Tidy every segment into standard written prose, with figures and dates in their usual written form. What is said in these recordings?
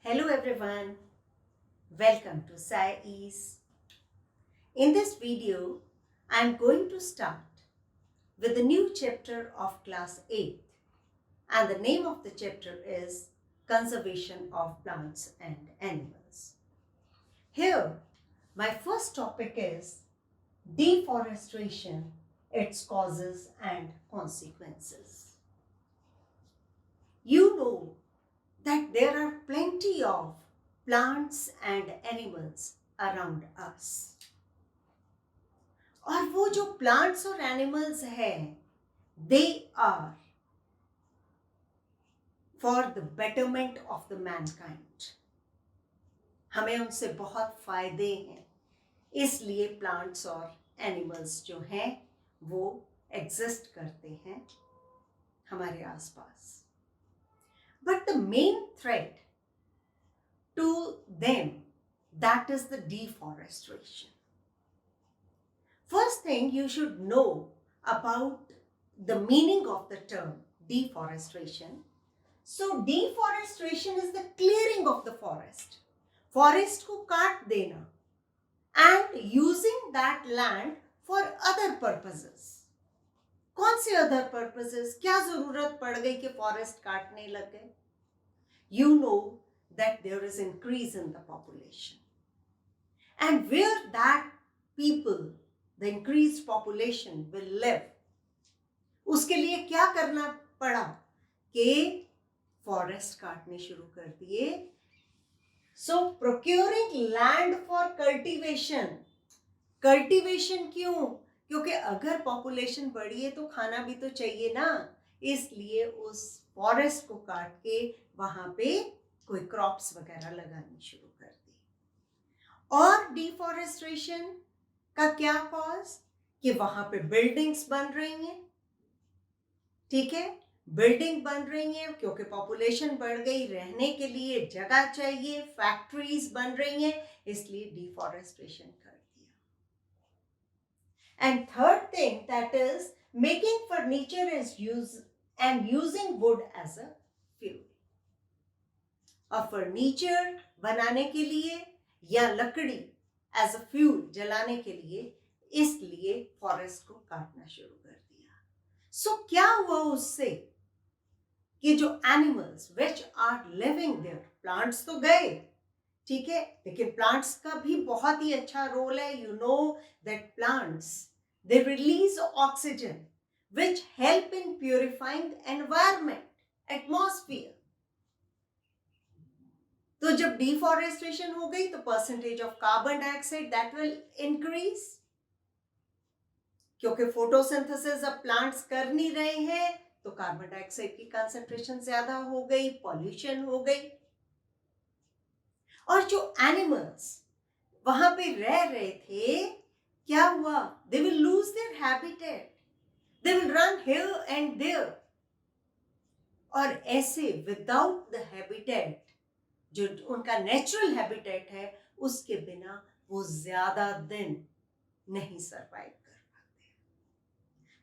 Hello everyone, welcome to Sai Ease. In this video, I am going to start with a new chapter of class 8 and the name of the chapter is Conservation of Plants and Animals. Here, my first topic is deforestation, its causes and consequences. You know that there are plenty of plants and animals around us. और वो जो plants और animals हैं they are for the betterment of the mankind. हमें उनसे बहुत फायदे हैं, इसलिए प्लांट्स और एनिमल्स जो हैं वो एग्जिस्ट करते हैं हमारे आसपास. But the main threat to them that is the deforestation. First thing you should know about the meaning of the term deforestation. So deforestation is the clearing of the forest. Forest को काट देना and using that land for other purposes. कौन से other purposes? क्या जरूरत पड़ गई कि forest काटने लगे? You know that there is increase in the population. And where that people, the increased population will live, उसके लिए क्या करना पड़ा कि फॉरेस्ट काटने शुरू कर दिए. So procuring land for cultivation. Cultivation क्यों? क्योंकि अगर पॉपुलेशन बढ़ी है तो खाना भी तो चाहिए ना, इसलिए उस फॉरेस्ट को काट के वहां पे कोई क्रॉप्स वगैरह लगानी शुरू कर दी. और डिफॉरेस्टेशन का क्या कॉज? कि वहां पे बिल्डिंग्स बन रही हैं. ठीक है, बिल्डिंग बन रही हैं क्योंकि पॉपुलेशन बढ़ गई, रहने के लिए जगह चाहिए, फैक्ट्रीज बन रही हैं, इसलिए डिफॉरेस्टेशन कर दिया. And third thing that is making furniture is use and using wood as a fuel. और फर्नीचर बनाने के लिए या लकड़ी एज अ फ्यूल जलाने के लिए, इसलिए फॉरेस्ट को काटना शुरू कर दिया. सो क्या हुआ उससे कि जो animals which are living there, plants तो गए, ठीक है, लेकिन प्लांट्स का भी बहुत ही अच्छा रोल है. You know that plants they release oxygen which help in purifying environment, atmosphere. तो जब डिफॉरेस्टेशन हो गई तो percentage of carbon dioxide that will increase, क्योंकि फोटोसिंथेसिस अब प्लांट्स कर नहीं रहे हैं तो कार्बन डाइऑक्साइड की कंसंट्रेशन ज्यादा हो गई, पॉल्यूशन हो गई. और जो एनिमल्स वहां पे रह रहे थे, क्या हुआ? They will lose their habitat, they will run here and there. और ऐसे विदाउट द हैबिटेट, जो उनका नेचुरल हैबिटेट है, उसके बिना वो ज्यादा दिन नहीं सरवाइव कर पाते.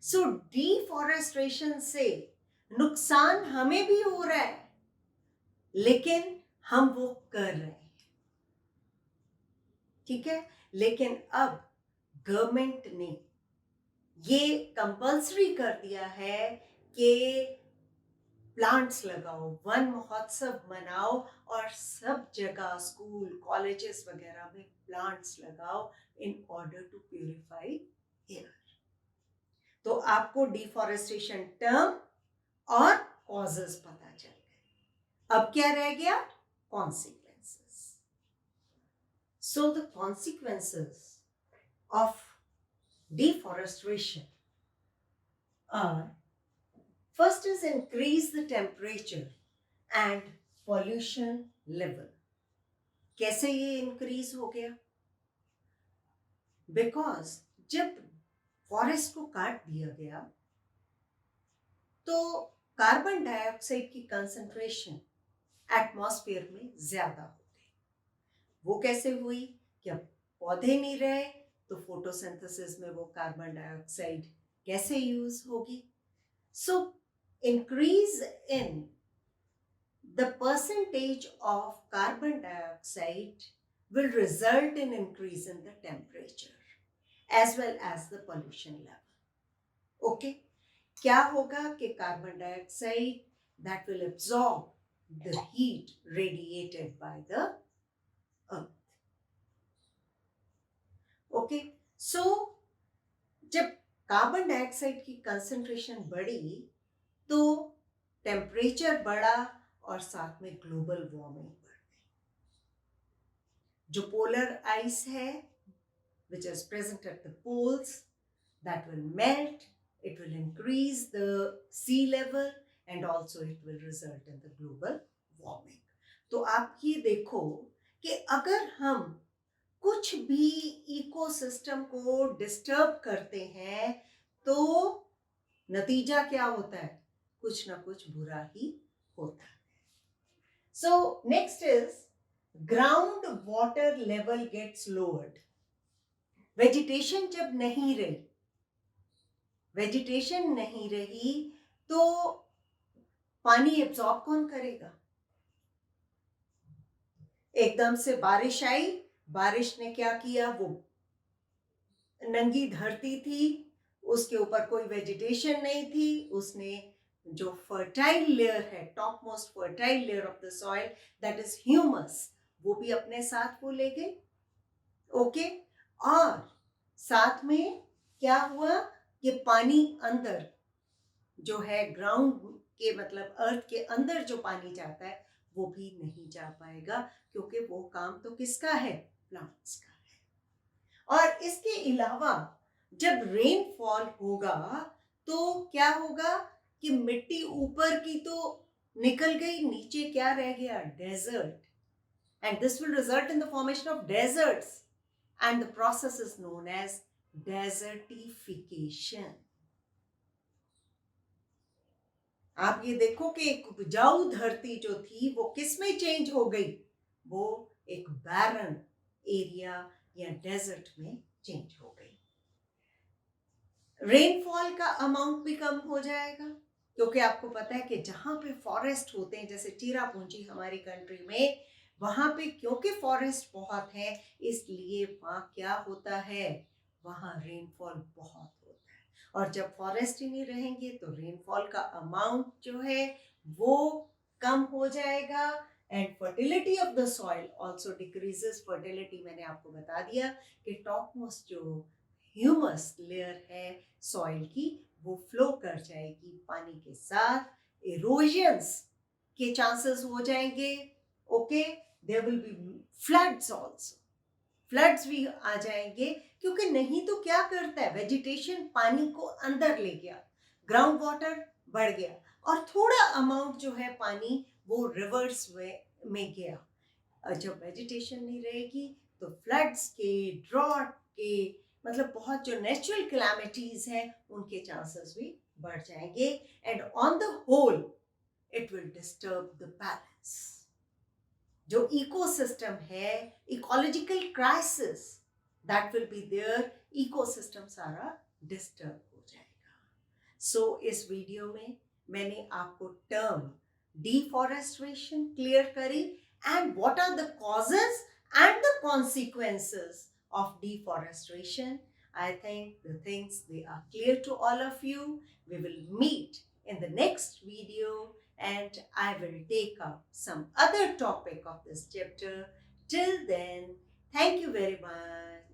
सो डिफॉरेस्टेशन से नुकसान हमें भी हो रहा है, लेकिन हम वो कर रहे हैं. ठीक है, लेकिन अब गवर्नमेंट ने ये कंपल्सरी कर दिया है कि प्लांट्स लगाओ, वन महोत्सव मनाओ और सब जगह स्कूल, कॉलेजेस वगैरह में प्लांट्स लगाओ in order to purify air. तो आपको डिफॉरेस्टेशन टर्म और कॉजेस पता चल गए. अब क्या रह गया? Consequences. So the consequences of deforestation are, first is increase the temperature and pollution level. कैसे ये increase हो गया? Because जब फॉरेस्ट को काट दिया गया तो कार्बन डाइऑक्साइड की कंसंट्रेशन एटमॉस्फेयर में ज्यादा हो गई. वो कैसे हुई? कि अब पौधे नहीं रहे तो फोटोसिंथेसिस में वो कार्बन डाइऑक्साइड कैसे यूज होगी? सो increase in the percentage of carbon dioxide will result in increase in the temperature as well as the pollution level. Okay, क्या होगा कि carbon dioxide that will absorb the heat radiated by the earth. Okay, so जब carbon dioxide की concentration बढ़ी तो temperature बढ़ा और साथ में ग्लोबल वार्मिंग बढ़ गई. जो पोलर आइस है which is present at the poles, that will melt, it will increase the sea level and also it will result in the global warming. तो आप ये देखो कि अगर हम कुछ भी इकोसिस्टम को डिस्टर्ब करते हैं तो नतीजा क्या होता है? कुछ ना कुछ बुरा ही होता है. So next is ground water level gets lowered. Vegetation जब नहीं रही तो पानी एब्जॉर्ब कौन करेगा? एकदम से बारिश आई, बारिश ने क्या किया? वो नंगी धरती थी, उसके ऊपर कोई वेजिटेशन नहीं थी, उसने जो फर्टाइल लेयर है, top most fertile layer of the soil, that is humus, वो भी अपने साथ वो ले गई. ओके, और साथ में क्या हुआ कि पानी अंदर जो है ग्राउंड के मतलब अर्थ के अंदर जो पानी जाता है वो भी नहीं जा पाएगा, क्योंकि वो काम तो किसका है? प्लांट्स का है. और इसके अलावा जब रेनफॉल होगा तो क्या होगा कि मिट्टी ऊपर की तो निकल गई, नीचे क्या रह गया? Desert. And this will result in the formation of deserts and the process is known as desertification. आप ये देखो कि एक उपजाऊ धरती जो थी वो किस में चेंज हो गई? वो एक बैरन एरिया या डेजर्ट में चेंज हो गई. रेनफॉल का अमाउंट भी कम हो जाएगा, क्योंकि आपको पता है कि जहां पे फॉरेस्ट होते हैं, जैसे चिरापुंजी हमारी कंट्री में, वहां पे क्योंकि फॉरेस्ट बहुत है इसलिए वहां क्या होता है? वहां रेनफॉल बहुत होता है. और जब फॉरेस्ट ही नहीं रहेंगे तो रेनफॉल का अमाउंट जो है वो कम हो जाएगा. And fertility of the soil also decreases. Fertility मैंने आपको बता दिया कि टॉप मोस्ट जो ह्यूमस लेयर है सॉइल की वो फ्लो कर जाएगी पानी के साथ. इरोजन्स के चांसेस हो जाएंगे. Okay, there will be floods also. Floods भी आ जाएंगे, क्योंकि नहीं तो क्या करता है? वेजिटेशन पानी को अंदर ले गया, ग्राउंड वाटर बढ़ गया और थोड़ा अमाउंट जो है पानी वो रिवर्स में गया. और जब वेजिटेशन नहीं रहेगी तो फ्लड्स के, ड्रॉट के, मतलब बहुत जो नेचुरल कैलामिटीज हैं उनके चांसेस भी बढ़ जाएंगे. And on the whole it will disturb the balance. जो इकोसिस्टम है, ecological crisis that will be there, ecosystem सारा डिस्टर्ब हो जाएगा. सो इस वीडियो में मैंने आपको टर्म डिफॉरेस्टेशन क्लियर करी and what are the causes and the consequences of deforestation. I think the things they are clear to all of you. We will meet in the next video and I will take up some other topic of this chapter. Till then, thank you very much.